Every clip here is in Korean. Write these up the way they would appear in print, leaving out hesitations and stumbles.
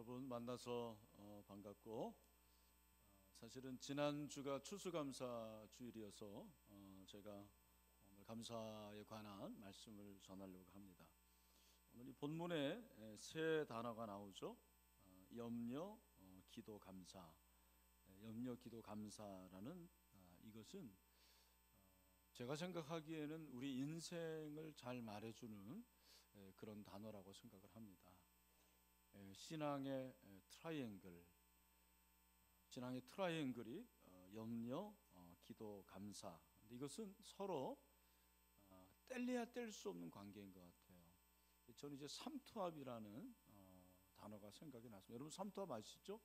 여러분 만나서 반갑고, 사실은 지난주가 추수감사 주일이어서 제가 오늘 감사에 관한 말씀을 전하려고 합니다. 오늘 이 본문에 세 단어가 나오죠. 염려, 기도, 감사. 염려, 기도, 감사라는 이것은 제가 생각하기에는 우리 인생을 잘 말해주는 그런 단어라고 생각을 합니다. 신앙의 트라이앵글, 신앙의 트라이앵글이 염려, 기도, 감사. 근데 이것은 서로 뗄래야 뗄 수 없는 관계인 것 같아요. 저는 이제 삼투압이라는 단어가 생각이 났습니다. 여러분 삼투압 아시죠?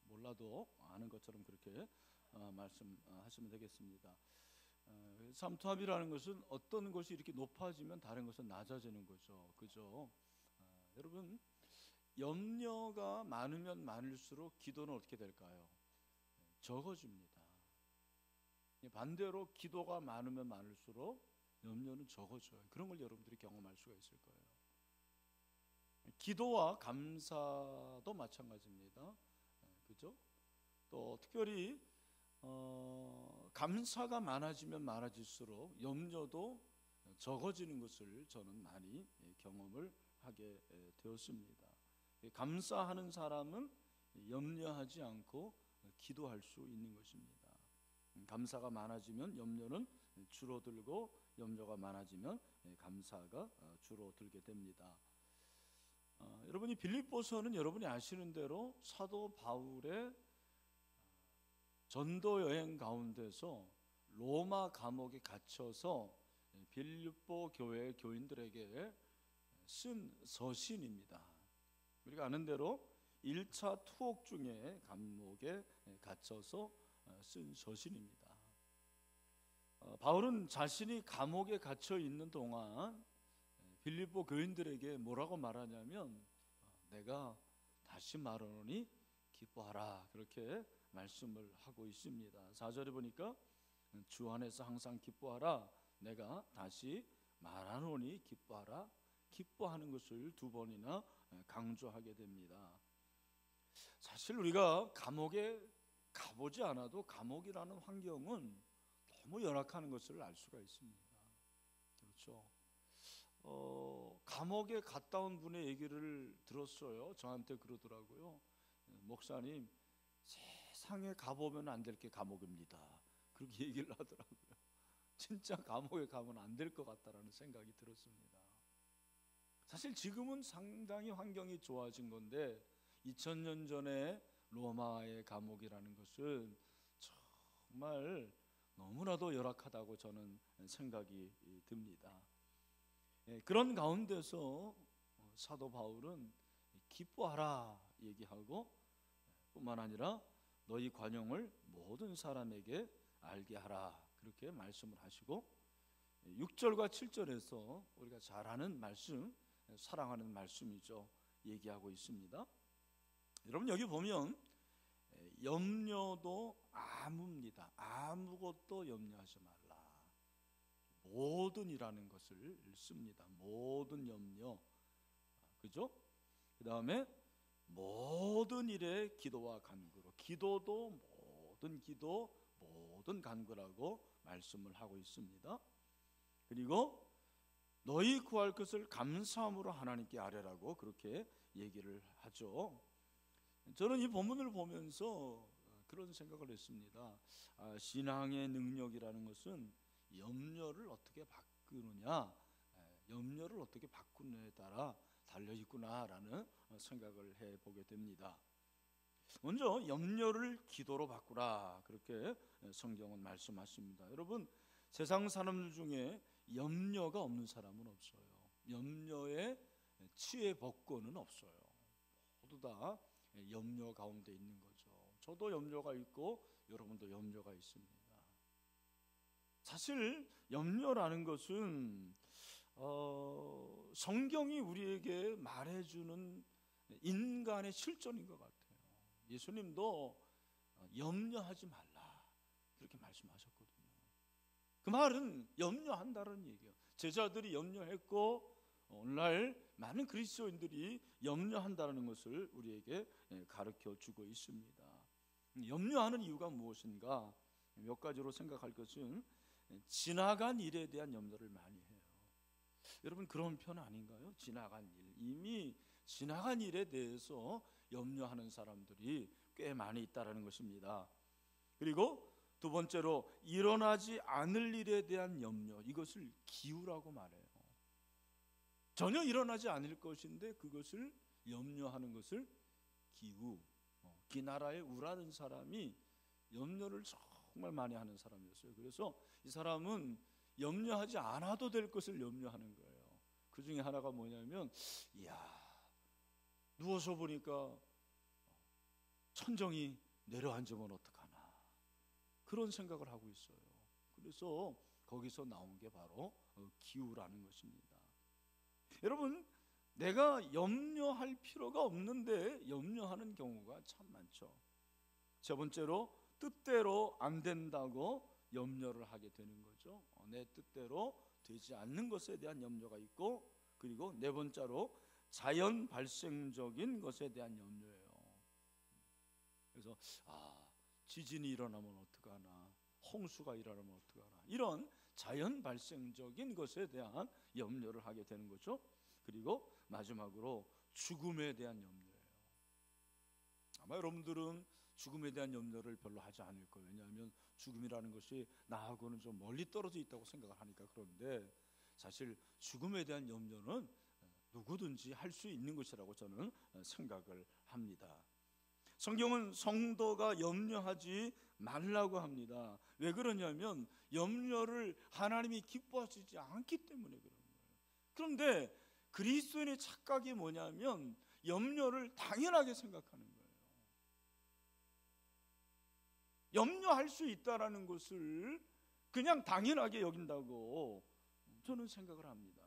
몰라도 아는 것처럼 그렇게 말씀하시면 되겠습니다. 삼투압이라는 것은 어떤 것이 이렇게 높아지면 다른 것은 낮아지는 거죠. 그죠? 여러분, 염려가 많으면 많을수록 기도는 어떻게 될까요? 적어집니다. 반대로 기도가 많으면 많을수록 염려는 적어져요. 그런 걸 여러분들이 경험할 수가 있을 거예요. 기도와 감사도 마찬가지입니다. 그죠? 또 특별히 감사가 많아지면 많아질수록 염려도 적어지는 것을 저는 많이 경험을 하게 되었습니다. 감사하는 사람은 염려하지 않고 기도할 수 있는 것입니다. 감사가 많아지면 염려는 줄어들고, 염려가 많아지면 감사가 줄어들게 됩니다. 여러분이 빌립보서는 여러분이 아시는 대로 사도 바울의 전도 여행 가운데서 로마 감옥에 갇혀서 빌립보 교회 교인들에게 쓴 서신입니다. 우리가 아는 대로 1차 투옥 중에 감옥에 갇혀서 쓴 서신입니다. 바울은 자신이 감옥에 갇혀 있는 동안 빌립보 교인들에게 뭐라고 말하냐면, 내가 다시 말하노니 기뻐하라, 그렇게 말씀을 하고 있습니다. 4절에 보니까 주 안에서 항상 기뻐하라, 내가 다시 말하노니 기뻐하라, 기뻐하는 것을 두 번이나 강조하게 됩니다. 사실 우리가 감옥에 가보지 않아도 감옥이라는 환경은 너무 열악한 것을 알 수가 있습니다. 그렇죠? 감옥에 갔다 온 분의 얘기를 들었어요. 저한테 그러더라고요. 목사님, 세상에 가보면 안 될 게 감옥입니다, 그렇게 얘기를 하더라고요. 진짜 감옥에 가면 안 될 것 같다라는 생각이 들었습니다. 사실 지금은 상당히 환경이 좋아진 건데 2000년 전에 로마의 감옥이라는 것은 정말 너무나도 열악하다고 저는 생각이 듭니다. 그런 가운데서 사도 바울은 기뻐하라 얘기하고, 뿐만 아니라 너희 관용을 모든 사람에게 알게 하라, 그렇게 말씀을 하시고, 6절과 7절에서 우리가 잘 아는 말씀, 사랑하는 말씀이죠, 얘기하고 있습니다. 여러분 여기 보면 염려도 아무입니다. 아무것도 염려하지 말라, 모든이라는 것을 씁니다. 모든 염려, 그죠? 그 다음에 모든 일에 기도와 간구로, 기도도 모든 기도, 모든 간구라고 말씀을 하고 있습니다. 그리고 너희 구할 것을 감사함으로 하나님께 아뢰라고 그렇게 얘기를 하죠. 저는 이 본문을 보면서 그런 생각을 했습니다. 신앙의 능력이라는 것은 염려를 어떻게 바꾸느냐, 염려를 어떻게 바꾸느냐에 따라 달려있구나라는 생각을 해보게 됩니다. 먼저 염려를 기도로 바꾸라, 그렇게 성경은 말씀하십니다. 여러분, 세상 사람들 중에 염려가 없는 사람은 없어요. 염려에 치에 벗고는 없어요. 모두 다 염려 가운데 있는 거죠. 저도 염려가 있고 여러분도 염려가 있습니다. 사실 염려라는 것은 성경이 우리에게 말해주는 인간의 실존인 것 같아요. 예수님도 염려하지 말라, 그렇게 말씀하셨거든요. 그 말은 염려한다는 얘기예요. 제자들이 염려했고 오늘날 많은 그리스도인들이 염려한다는 것을 우리에게 가르쳐 주고 있습니다. 염려하는 이유가 무엇인가? 몇 가지로 생각할 것은 지나간 일에 대한 염려를 많이 해요. 여러분 그런 편 아닌가요? 지나간 일, 이미 지나간 일에 대해서 염려하는 사람들이 꽤 많이 있다는 것입니다. 그리고 두 번째로 일어나지 않을 일에 대한 염려, 이것을 기우라고 말해요. 전혀 일어나지 않을 것인데 그것을 염려하는 것을 기우. 기나라의 우라는 사람이 염려를 정말 많이 하는 사람이었어요. 그래서 이 사람은 염려하지 않아도 될 것을 염려하는 거예요. 그 중에 하나가 뭐냐면, 이야, 누워서 보니까 천정이 내려앉으면 어떡하나, 그런 생각을 하고 있어요. 그래서 거기서 나온 게 바로 기우라는 것입니다. 여러분, 내가 염려할 필요가 없는데 염려하는 경우가 참 많죠. 세 번째로 뜻대로 안 된다고 염려를 하게 되는 거죠. 내 뜻대로 되지 않는 것에 대한 염려가 있고, 그리고 네 번째로 자연 발생적인 것에 대한 염려예요. 그래서 지진이 일어나면 어떡하나, 홍수가 일어나면 어떡하나, 이런 자연 발생적인 것에 대한 염려를 하게 되는 거죠. 그리고 마지막으로 죽음에 대한 염려예요. 아마 여러분들은 죽음에 대한 염려를 별로 하지 않을 거예요. 왜냐하면 죽음이라는 것이 나하고는 좀 멀리 떨어져 있다고 생각을 하니까. 그런데 사실 죽음에 대한 염려는 누구든지 할 수 있는 것이라고 저는 생각을 합니다. 성경은 성도가 염려하지 말라고 합니다. 왜 그러냐면 염려를 하나님이 기뻐하시지 않기 때문에 그런 거예요. 그런데 그리스도인의 착각이 뭐냐면 염려를 당연하게 생각하는 거예요. 염려할 수 있다라는 것을 그냥 당연하게 여긴다고 저는 생각을 합니다.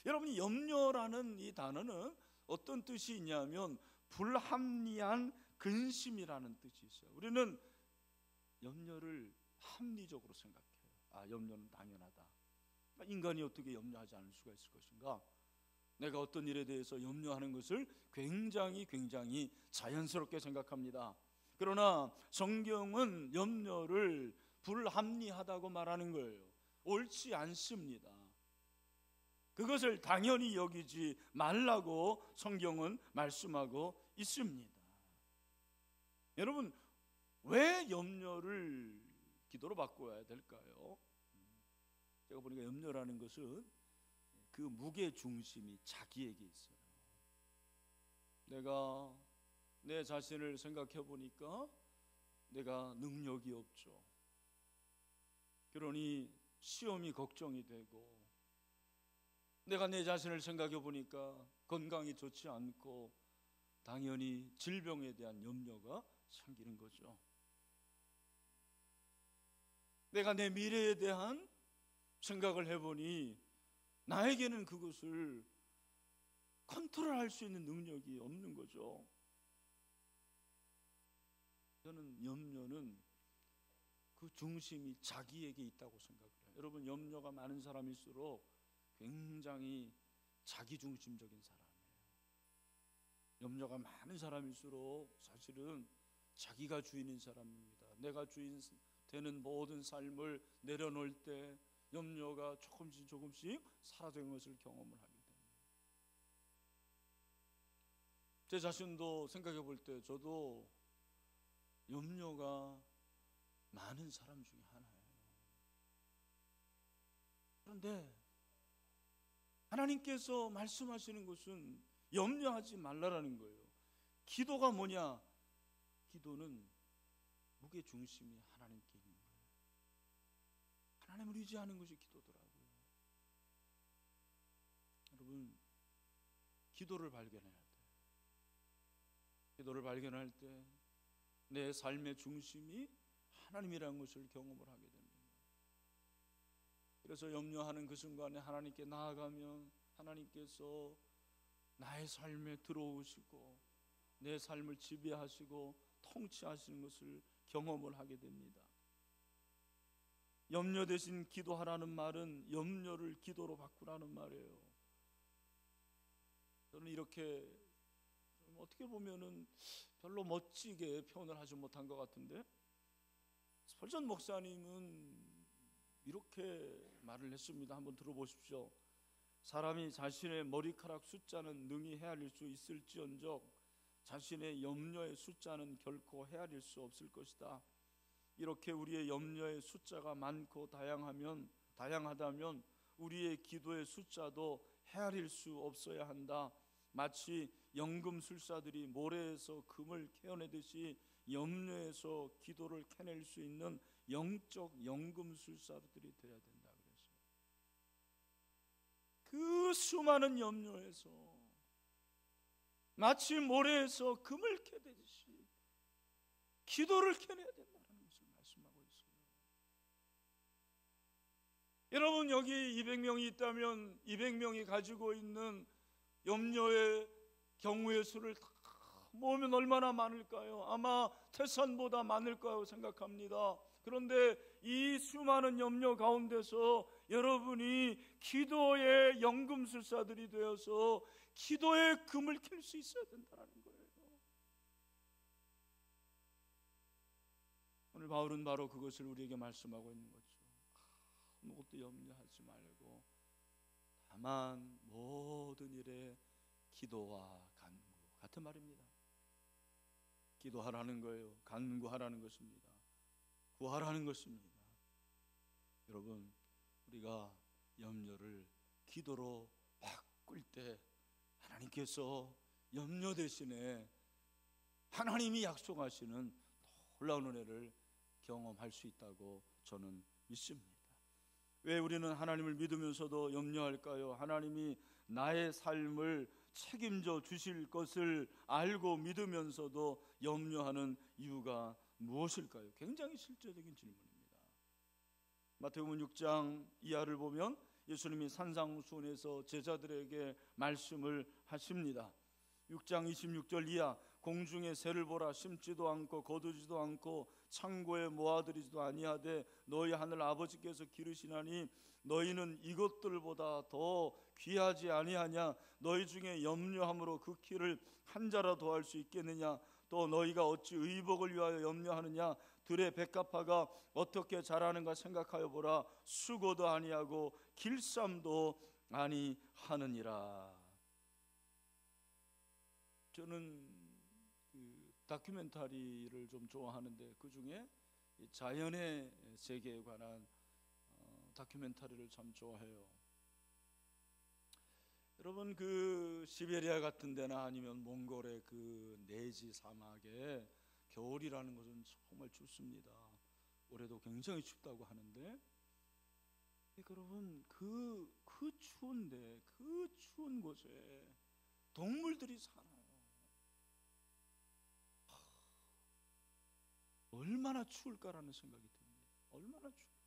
여러분이 염려라는 이 단어는 어떤 뜻이 있냐면 불합리한 근심이라는 뜻이 있어요. 우리는 염려를 합리적으로 생각해요. 염려는 당연하다. 인간이 어떻게 염려하지 않을 수가 있을 것인가? 내가 어떤 일에 대해서 염려하는 것을 굉장히 자연스럽게 생각합니다. 그러나 성경은 염려를 불합리하다고 말하는 거예요. 옳지 않습니다. 그것을 당연히 여기지 말라고 성경은 말씀하고 있습니다. 여러분, 왜 염려를 기도로 바꿔야 될까요? 제가 보니까 염려라는 것은 그 무게 중심이 자기에게 있어요. 내가 내 자신을 생각해 보니까 내가 능력이 없죠. 그러니 시험이 걱정이 되고, 내가 내 자신을 생각해 보니까 건강이 좋지 않고 당연히 질병에 대한 염려가 생기는 거죠. 내가 내 미래에 대한 생각을 해보니 나에게는 그것을 컨트롤할 수 있는 능력이 없는 거죠. 저는 염려는 그 중심이 자기에게 있다고 생각을 해요. 여러분, 염려가 많은 사람일수록 굉장히 자기중심적인 사람이에요. 염려가 많은 사람일수록 사실은 자기가 주인인 사람입니다. 내가 주인 되는 모든 삶을 내려놓을 때 염려가 조금씩 사라지는 것을 경험을 하게 됩니다. 제 자신도 생각해 볼 때 저도 염려가 많은 사람 중에 하나예요. 그런데 하나님께서 말씀하시는 것은 염려하지 말라라는 거예요. 기도가 뭐냐? 기도는 무게 중심이 하나님께 있는 거예요. 하나님을 의지하는 것이 기도더라고요. 여러분, 기도를 발견할 때 내 삶의 중심이 하나님이라는 것을 경험을 하게 됩니다. 그래서 염려하는 그 순간에 하나님께 나아가면 하나님께서 나의 삶에 들어오시고 내 삶을 지배하시고 통치하시는 것을 경험을 하게 됩니다. 염려 대신 기도하라는 말은 염려를 기도로 바꾸라는 말이에요. 이렇게 좀 어떻게 보면은 별로 멋지게 표현을 하지 못한 것 같은데, 스펄전 목사님은 이렇게 말을 했습니다. 한번 들어보십시오. 사람이 자신의 머리카락 숫자는 능히 헤아릴 수 있을지언정 자신의 염려의 숫자는 결코 헤아릴 수 없을 것이다. 이렇게 우리의 염려의 숫자가 많고 다양하다면 우리의 기도의 숫자도 헤아릴 수 없어야 한다. 마치 연금술사들이 모래에서 금을 캐어내듯이 염려에서 기도를 캐낼 수 있는 영적 연금술사들이 되어야 된다 그랬어요. 그 수많은 염려에서 마치 모래에서 금을 캐듯이 기도를 캐내야 된다는 것을 말씀하고 있어요. 여러분, 여기 200명이 있다면 200명이 가지고 있는 염려의 경우의 수를 다 모으면 얼마나 많을까요? 아마 태산보다 많을 거라고 생각합니다. 그런데 이 수많은 염려 가운데서 여러분이 기도의 연금술사들이 되어서 기도의 금을 캘 수 있어야 된다는 거예요. 오늘 바울은 바로 그것을 우리에게 말씀하고 있는 거죠. 아무것도 염려하지 말고 다만 모든 일에 기도와 간구, 같은 말입니다. 기도하라는 거예요. 간구하라는 것입니다. 구하라는 것입니다. 여러분, 우리가 염려를 기도로 바꿀 때 하나님께서 염려 대신에 하나님이 약속하시는 놀라운 은혜를 경험할 수 있다고 저는 믿습니다. 왜 우리는 하나님을 믿으면서도 염려할까요? 하나님이 나의 삶을 책임져 주실 것을 알고 믿으면서도 염려하는 이유가 무엇일까요? 굉장히 실제적인 질문입니다. 마태복음 6장 이하를 보면 예수님이 산상수훈에서 제자들에게 말씀을 하십니다. 6장 26절 이하, 공중의 새를 보라, 심지도 않고 거두지도 않고 창고에 모아들이지도 아니하되 너희 하늘 아버지께서 기르시나니 너희는 이것들보다 더 귀하지 아니하냐? 너희 중에 염려함으로 그 키를 한 자라도 더할 수 있겠느냐? 또 너희가 어찌 의복을 위하여 염려하느냐? 들의 백합화가 어떻게 자라는가 생각하여 보라. 수고도 아니하고 길쌈도 아니하느니라. 저는 그 다큐멘터리를 좀 좋아하는데 그 중에 자연의 세계에 관한 다큐멘터리를 참 좋아해요. 여러분, 그 시베리아 같은 데나 아니면 몽골의 그 네지 사막에 겨울이라는 것은 정말 춥습니다. 올해도 굉장히 춥다고 하는데, 여러분, 그 추운데 그 추운 곳에 동물들이 살아요. 얼마나 추울까라는 생각이 듭니다. 얼마나 추울까.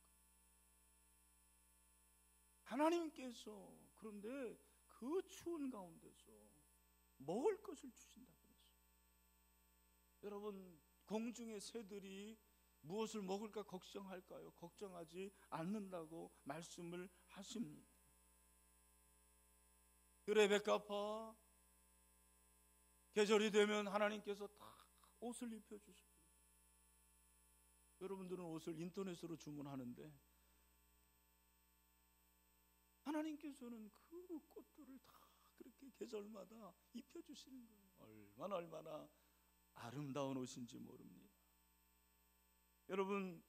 하나님께서 그런데 그 추운 가운데서 먹을 것을 주신다고 그랬어요. 여러분, 공중의 새들이 무엇을 먹을까 걱정할까요? 걱정하지 않는다고 말씀을 하십니다. 들의 백합화, 계절이 되면 하나님께서 다 옷을 입혀주십니다. 여러분들은 옷을 인터넷으로 주문하는데 하나님께서는 그 꽃들을 다 그렇게 계절마다 입혀주시는 거예요. 얼마나 아름다운 옷인지 모릅니다. 여러분,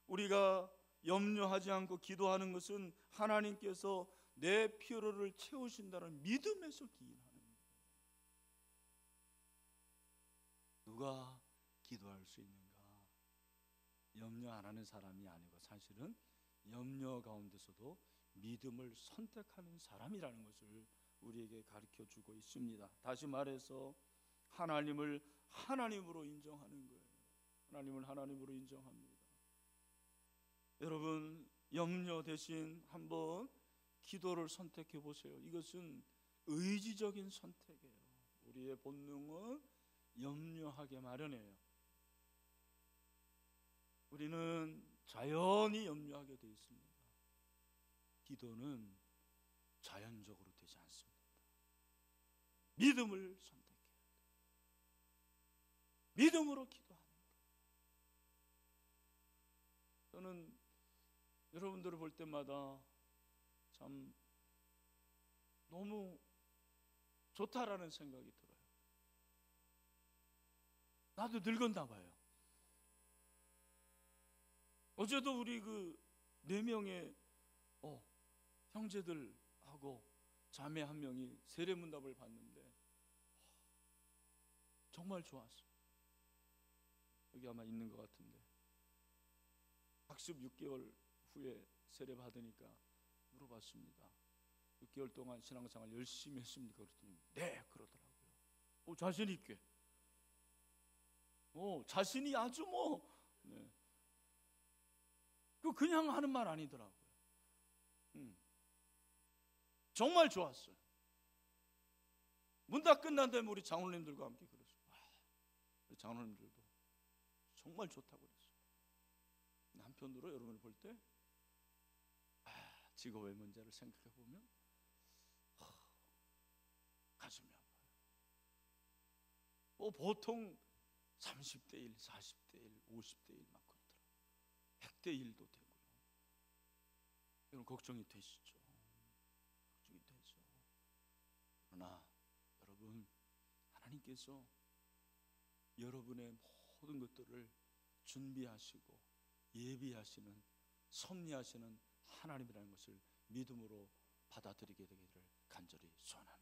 우리가 염려하지 않고 기도하는 것은 하나님께서 내 필요를 채우신다는 믿음에서 기인하는 거예요. 누가 기도할 수 있는가? 염려 안 하는 사람이 아니고 사실은 염려 가운데서도 믿음을 선택하는 사람이라는 것을 우리에게 가르쳐 주고 있습니다. 다시 말해서 하나님을 하나님으로 인정하는 거예요. 하나님을 하나님으로 인정합니다. 여러분, 염려 대신 한번 기도를 선택해 보세요. 이것은 의지적인 선택이에요. 우리의 본능은 염려하게 마련해요. 우리는 자연히 염려하게 되어 있습니다. 기도는 자연적으로 되지 않습니다. 믿음을 선택해야 돼. 믿음으로 기도하는 것. 저는 여러분들을 볼 때마다 참 너무 좋다라는 생각이 들어요. 나도 늙었나 봐요. 어제도 우리 그 4명의 형제들하고 자매 한 명이 세례문답을 받는데 정말 좋았어요. 여기 아마 있는 것 같은데 학습 6개월 후에 세례 받으니까 물어봤습니다. 6개월 동안 신앙생활 열심히 했습니까? 그랬더니 네 그러더라고요. 자신 있게. 자신이 아주 네. 그냥 하는 말 아니더라고요. 정말 좋았어요. 문답 끝난 다음에 우리 장로님들과 함께 그랬어요. 우리 장로님들도 정말 좋다고 그랬어요. 한편으로 여러분을 볼 때 직업의 문제를 생각해 보면 가슴이 아파요. 보통 30대 1, 40대 1, 50대 1 막 그렇더라고요. 100대 1도 되고요. 여러분 걱정이 되시죠? 걱정이 되죠. 그러나 여러분, 하나님께서 여러분의 모든 것들을 준비하시고 예비하시는, 섭리하시는 하나님이라는 것을 믿음으로 받아들이게 되기를 간절히 소원합니다.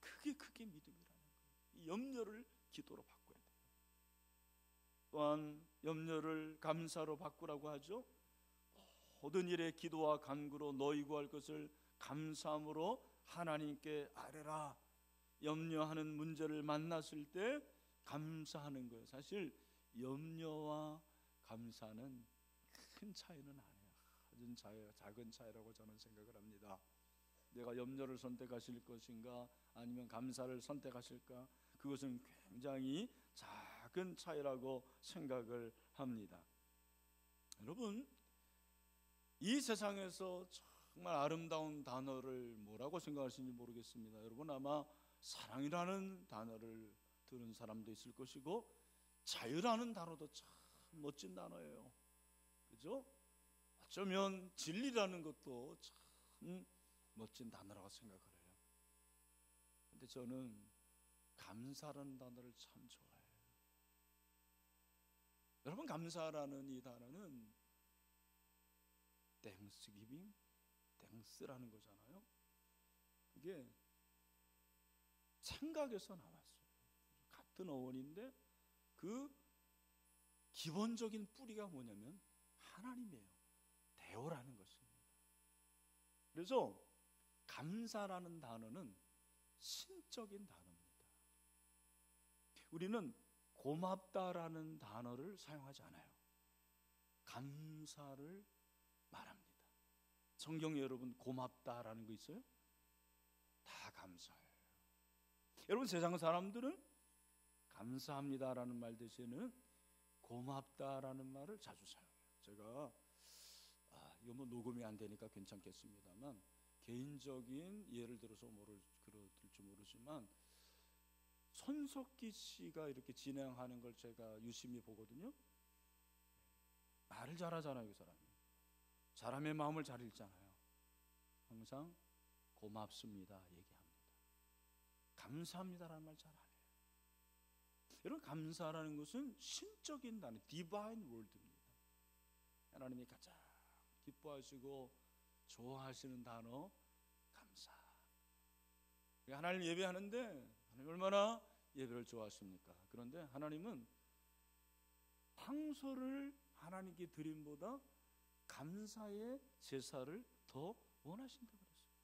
그게 믿음이라는 거예요. 이 염려를 기도로 바꿔야 돼요. 또한 염려를 감사로 바꾸라고 하죠. 모든 일에 기도와 간구로 너희 구할 것을 감사함으로 하나님께 아뢰라. 염려하는 문제를 만났을 때 감사하는 거예요. 사실 염려와 감사는 큰 차이는 아니에요. 아주 작은 차이라고 저는 생각을 합니다. 내가 염려를 선택하실 것인가 아니면 감사를 선택하실까, 그것은 굉장히 작은 차이라고 생각을 합니다. 여러분, 이 세상에서 정말 아름다운 단어를 뭐라고 생각하시는지 모르겠습니다. 여러분 아마 사랑이라는 단어를 들은 사람도 있을 것이고 자유라는 단어도 참 멋진 단어예요. 그죠? 어쩌면 진리라는 것도 참 멋진 단어라고 생각을 해요. 근데 저는 감사라는 단어를 참 좋아해요. 여러분, 감사라는 이 단어는 땡스기빙, 땡스라는 거잖아요. 그게 생각에서 나왔어요. 같은 어원인데 그 기본적인 뿌리가 뭐냐면 하나님이에요. 대오라는 것입니다. 그래서 감사라는 단어는 신적인 단어입니다. 우리는 고맙다라는 단어를 사용하지 않아요. 감사를 말합니다. 성경에 여러분 고맙다라는 거 있어요? 다 감사해요. 여러분, 세상 사람들은 감사합니다라는 말 대신에는 고맙다라는 말을 자주 사용해요. 제가 이거 녹음이 안 되니까 괜찮겠습니다만 개인적인 예를 들어서 그럴지 모르지만 손석기 씨가 이렇게 진행하는 걸 제가 유심히 보거든요. 말을 잘하잖아요. 그 사람이 사람의 마음을 잘 읽잖아요. 항상 고맙습니다 얘기합니다. 감사합니다라는 말 잘 안 해요. 여러분, 감사라는 것은 신적인 단어, 디바인 월드입니다. 하나님이 가장 기뻐하시고 좋아하시는 단어 감사. 하나님 예배하는데 하나님 얼마나 예배를 좋아하십니까? 그런데 하나님은 황소를 하나님께 드림보다 감사의 제사를 더 원하신다고 그랬어요.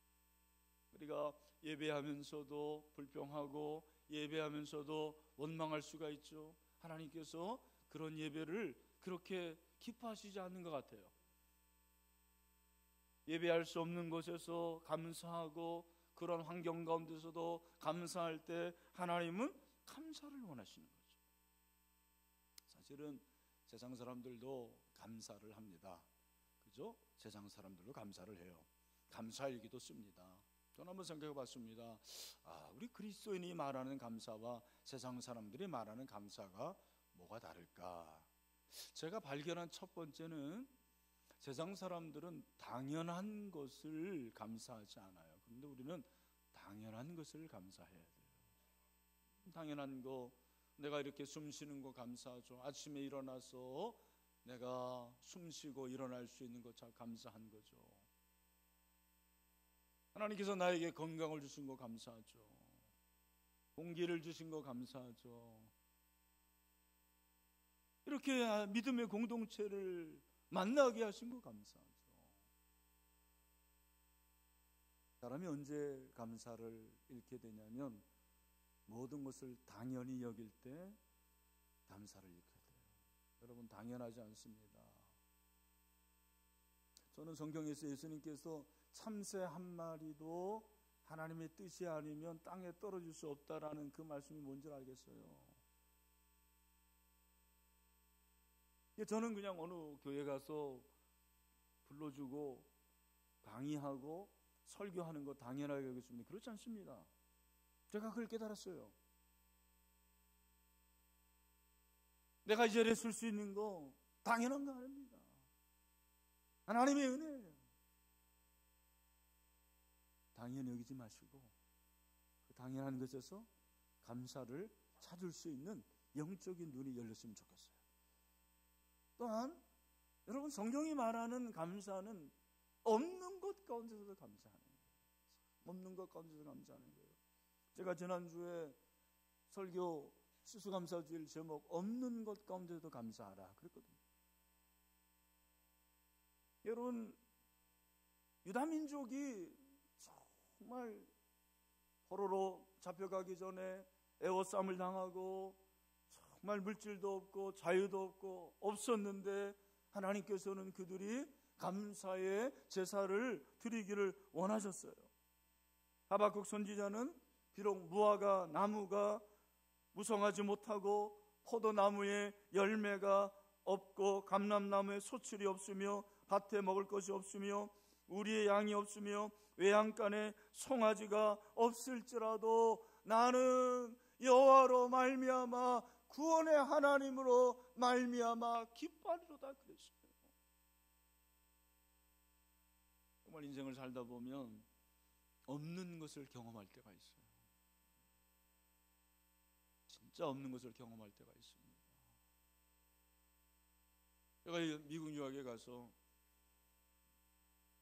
우리가 예배하면서도 불평하고 예배하면서도 원망할 수가 있죠. 하나님께서 그런 예배를 그렇게 기뻐하시지 않는 것 같아요. 예배할 수 없는 곳에서 감사하고 그런 환경 가운데서도 감사할 때 하나님은 감사를 원하시는 거죠. 사실은 세상 사람들도 감사를 합니다. 그죠? 세상 사람들도 감사를 해요. 감사일기도 씁니다. 저는 한번 생각해 봤습니다. 우리 그리스도인이 말하는 감사와 세상 사람들이 말하는 감사가 뭐가 다를까? 제가 발견한 첫 번째는 세상 사람들은 당연한 것을 감사하지 않아요. 그런데 우리는 당연한 것을 감사해야 돼요. 당연한 거, 내가 이렇게 숨 쉬는 거 감사하죠. 아침에 일어나서 내가 숨 쉬고 일어날 수 있는 것 참 감사한 거죠. 하나님께서 나에게 건강을 주신 거 감사하죠. 공기를 주신 거 감사하죠. 이렇게 믿음의 공동체를 만나게 하신 거 감사하죠. 사람이 언제 감사를 잃게 되냐면 모든 것을 당연히 여길 때 감사를 잃게 돼요. 여러분, 당연하지 않습니다. 저는 성경에서 예수님께서 참새 한 마리도 하나님의 뜻이 아니면 땅에 떨어질 수 없다라는 그 말씀이 뭔지 알겠어요. 저는 그냥 어느 교회 가서 불러주고 강의하고 설교하는 거 당연하게 여겼습니다. 그렇지 않습니다. 제가 그걸 깨달았어요. 내가 이 자리에 설 수 있는 거 당연한 거 아닙니다. 하나님의 은혜예요. 당연히 여기지 마시고 그 당연한 것에서 감사를 찾을 수 있는 영적인 눈이 열렸으면 좋겠어요. 또한 여러분, 성경이 말하는 감사는 없는 것 가운데서도 감사하는 거예요. 없는 것 가운데서 감사하는 거예요. 제가 지난주에 설교 수수감사주일 제목 없는 것 가운데서도 감사하라 그랬거든요. 여러분, 유다민족이 정말 포로로 잡혀가기 전에 애워싸움을 당하고 정말 물질도 없고 자유도 없고 없었는데 하나님께서는 그들이 감사의 제사를 드리기를 원하셨어요. 하박국 선지자는 비록 무화과 나무가 무성하지 못하고 포도나무에 열매가 없고 감람나무에 소출이 없으며 밭에 먹을 것이 없으며 우리의 양이 없으며 외양간에 송아지가 없을지라도 나는 여호와로 말미암아 구원의 하나님으로 말미암아 기뻐하리로다 그랬어요. 정말 인생을 살다 보면 없는 것을 경험할 때가 있어요. 진짜 없는 것을 경험할 때가 있습니다. 제가 미국 유학에 가서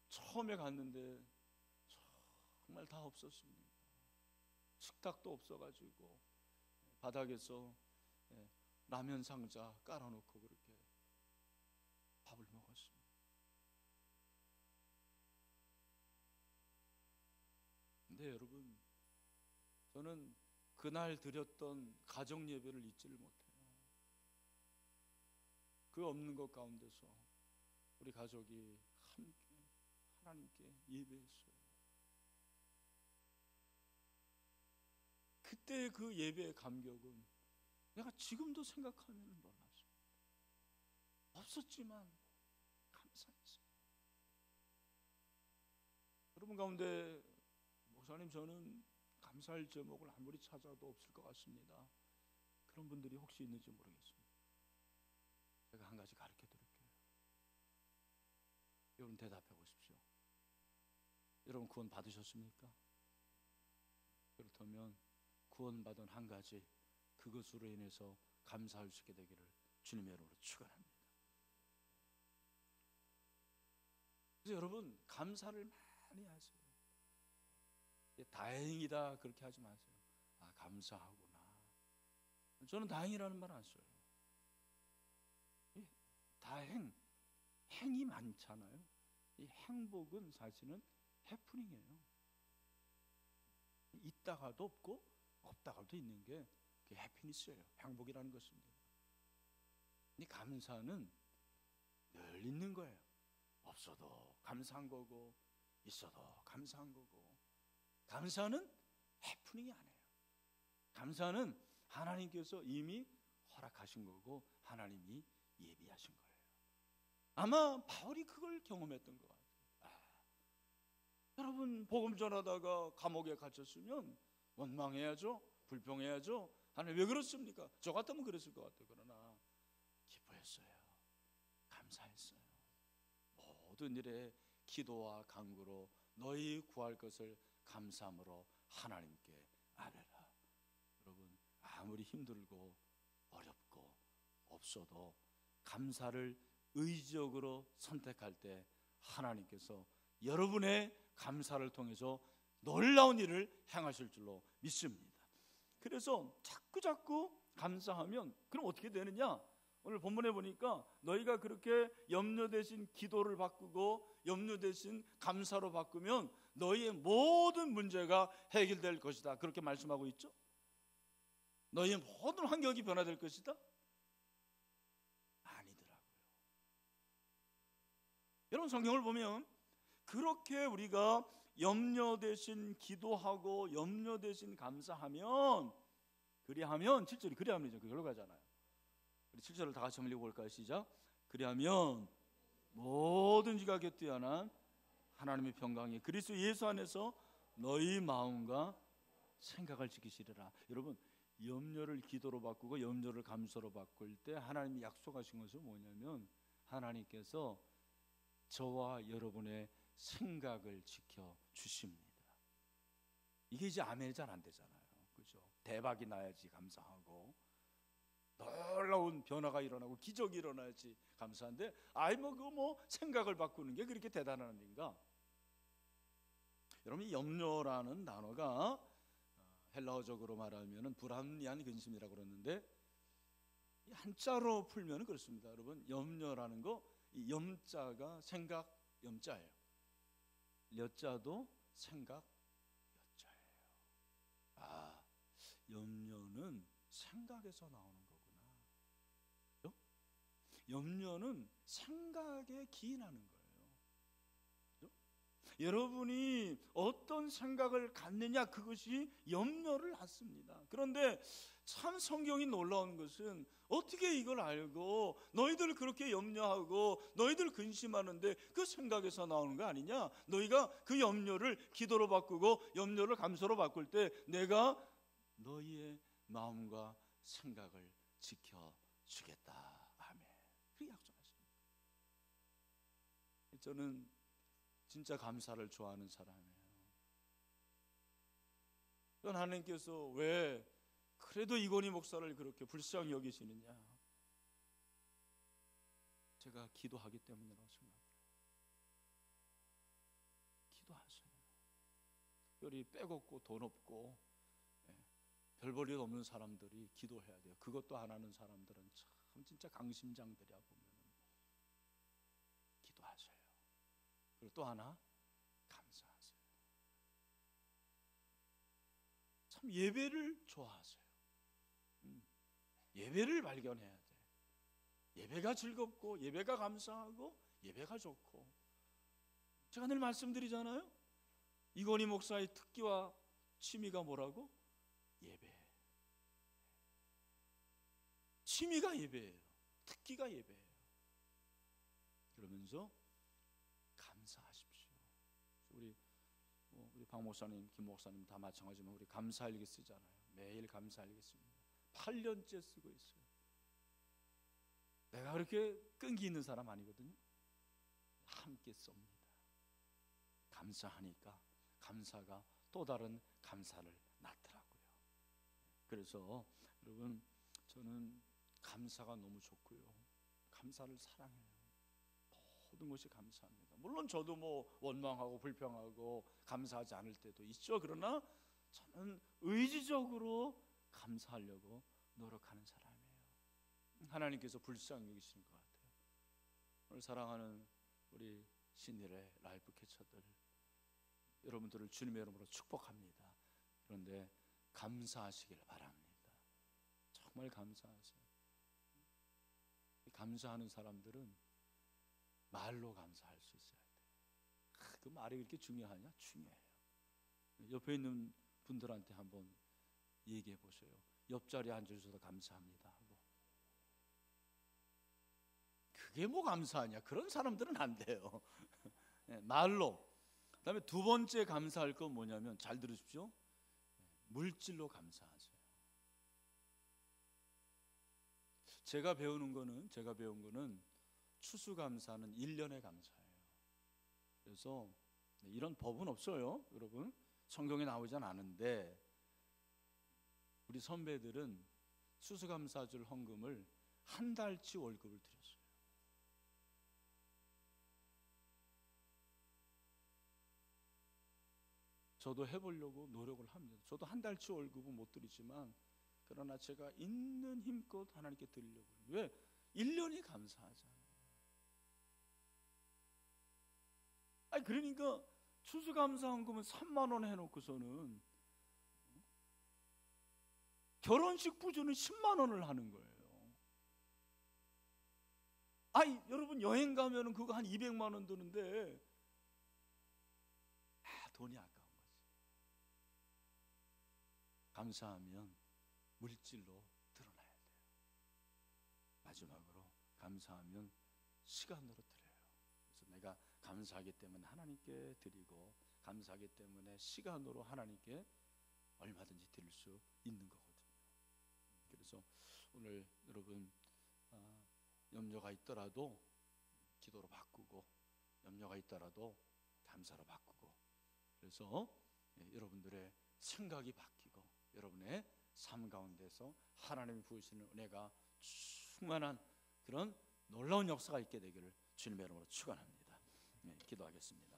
처음에 갔는데 정말 다 없었습니다. 식탁도 없어가지고 바닥에서 라면 상자 깔아놓고 그렇게 밥을 먹었습니다. 근데 여러분, 저는 그날 드렸던 가정 예배를 잊지를 못해요. 그 없는 것 가운데서 우리 가족이 함께 하나님께 예배했어요. 그때 그 예배의 감격은 내가 지금도 생각하면 놀랐어요. 없었지만 감사했어요. 여러분 가운데 목사님, 저는 감사할 제목을 아무리 찾아도 없을 것 같습니다. 그런 분들이 혹시 있는지 모르겠습니다. 제가 한 가지 가르쳐 드릴게요. 여러분 대답해 보십시오. 여러분 구원 받으셨습니까? 그렇다면 구원받은 한 가지, 그것으로 인해서 감사할 수 있게 되기를 주님의 이름으로 축원합니다. 그래서 여러분 감사를 많이 하세요. 다행이다 그렇게 하지 마세요. 감사하구나. 저는 다행이라는 말 안 써요. 행이 많잖아요. 이 행복은 사실은 해프닝이에요. 있다가도 없고 없다가도 있는 게 그게 해피니스예요. 행복이라는 것입니다. 이 감사는 늘 있는 거예요. 없어도 감사한 거고 있어도 감사한 거고. 감사는 해프닝이 아니에요. 감사는 하나님께서 이미 허락하신 거고 하나님이 예비하신 거예요. 아마 바울이 그걸 경험했던 것 같아요. 여러분 복음 전하다가 감옥에 갇혔으면 원망해야죠, 불평해야죠. 하나님 왜 그렇습니까? 저 같으면 그랬을 것 같아요. 그러나 기뻐했어요. 감사했어요. 모든 일에 기도와 간구로 너희 구할 것을 감사함으로 하나님께 아뢰라. 여러분 아무리 힘들고 어렵고 없어도 감사를 의지적으로 선택할 때 하나님께서 여러분의 감사를 통해서 놀라운 일을 행하실 줄로 믿습니다. 그래서 자꾸 감사하면 그럼 어떻게 되느냐? 오늘 본문에 보니까 너희가 그렇게 염려 대신 기도를 바꾸고 염려 대신 감사로 바꾸면 너희의 모든 문제가 해결될 것이다. 그렇게 말씀하고 있죠. 너희의 모든 환경이 변화될 것이다. 아니더라고요. 여러분 성경을 보면 그렇게 우리가 염려 대신 기도하고 염려 대신 감사하면 그리하면 7절이 그리하면이죠. 그걸로 가잖아요. 우리 7절을 다 같이 한번 읽어볼까요? 시작. 그리하면 모든 지가 곁뛰어난 하나님의 평강이 그리스도 예수 안에서 너희 마음과 생각을 지키시리라. 여러분 염려를 기도로 바꾸고 염려를 감사로 바꿀 때 하나님이 약속하신 것은 뭐냐면 하나님께서 저와 여러분의 생각을 지켜 주십니다. 이게 이제 아멘이 잘 안 되잖아요. 그렇죠? 대박이 나야지 감사하고 놀라운 변화가 일어나고 기적이 일어나야지 감사한데 그거 생각을 바꾸는 게 그렇게 대단한 일인가? 여러분 이 염려라는 단어가 헬라어적으로 말하면 불합리한 근심이라고 그러는데 한자로 풀면 그렇습니다. 여러분 염려라는 거 이 염자가 생각 염자예요. 려자도 생각 여자예요. 염려는 생각에서 나오는 거구나. 염려는 생각에 기인하는 거예요. 여러분이 어떤 생각을 갖느냐 그것이 염려를 낳습니다. 그런데 참 성경이 놀라운 것은 어떻게 이걸 알고 너희들 그렇게 염려하고 너희들 근심하는데 그 생각에서 나오는 거 아니냐? 너희가 그 염려를 기도로 바꾸고 염려를 감사로 바꿀 때 내가 너희의 마음과 생각을 지켜주겠다. 아멘. 그렇게 약속하십니다. 저는 진짜 감사를 좋아하는 사람이에요. 그건 하나님께서 왜 그래도 이건희 목사를 그렇게 불쌍히 여기시느냐? 제가 기도하기 때문이라고 생각해요. 기도하세요. 특별히 빼곡고 돈 없고 별 볼 일 없는 사람들이 기도해야 돼요. 그것도 안 하는 사람들은 참 진짜 강심장들이야 보면. 기도하세요. 그리고 또 하나 감사하세요. 참 예배를 좋아하세요. 예배를 발견해야 돼. 예배가 즐겁고 예배가 감사하고 예배가 좋고 제가 늘 말씀드리잖아요. 이건희 목사의 특기와 취미가 뭐라고? 예배. 취미가 예배예요. 특기가 예배예요. 그러면서 감사하십시오. 우리 박 목사님, 김 목사님 다 마찬가지지만 우리 감사일기 쓰잖아요. 매일 감사일기 씁니다. 8년째 쓰고 있어요. 내가 그렇게 끈기 있는 사람 아니거든요. 함께 씁니다. 감사하니까 감사가 또 다른 감사를 낳더라고요. 그래서 여러분 저는 감사가 너무 좋고요. 감사를 사랑해요. 모든 것이 감사합니다. 물론 저도 원망하고 불평하고 감사하지 않을 때도 있죠. 그러나 저는 의지적으로 감사하려고 노력하는 사람이에요. 하나님께서 불쌍히 여기시는 것 같아요. 오늘 사랑하는 우리 신일의 라이프 캐쳐들 여러분들을 주님의 이름으로 축복합니다. 그런데 감사하시길 바랍니다. 정말 감사하세요. 감사하는 사람들은 말로 감사할 수 있어야 돼요. 그 말이 그렇게 중요하냐? 중요해요. 옆에 있는 분들한테 한번 얘기해 보세요. 옆자리에 앉아주셔서 감사합니다 하고. 그게 뭐 감사하냐? 그런 사람들은 안 돼요. 말로. 그다음에 두 번째 감사할 건 뭐냐면, 잘 들으십시오. 물질로 감사하세요. 제가 배운 거는 추수감사는 1년의 감사예요. 그래서 이런 법은 없어요, 여러분. 성경에 나오진 않은데 우리 선배들은 추수감사절 헌금을 한 달치 월급을 드렸어요. 저도 해보려고 노력을 합니다. 저도 한 달치 월급은 못 드리지만, 그러나 제가 있는 힘껏 하나님께 드리려고. 왜? 1년이 감사하잖아요. 아니 그러니까 추수감사 헌금은 3만 원 해놓고서는 결혼식 부조는 10만 원을 하는 거예요. 아니 여러분, 여행 가면은 그거 한 200만 원 드는데 돈이 아까운 거지. 감사하면 물질로 드러나야 돼요. 마지막으로 감사하면 시간으로 드려요. 그래서 내가 감사하기 때문에 하나님께 드리고, 감사하기 때문에 시간으로 하나님께 얼마든지 드릴 수 있는 거거든요. 그래서 오늘 여러분 염려가 있더라도 기도로 바꾸고, 염려가 있더라도 감사로 바꾸고, 그래서 여러분들의 생각이 바뀌고 여러분의 삶 가운데서 하나님이 부으시는 은혜가 충만한 그런 놀라운 역사가 있게 되기를 주님의 이름으로 축원합니다. 기도하겠습니다.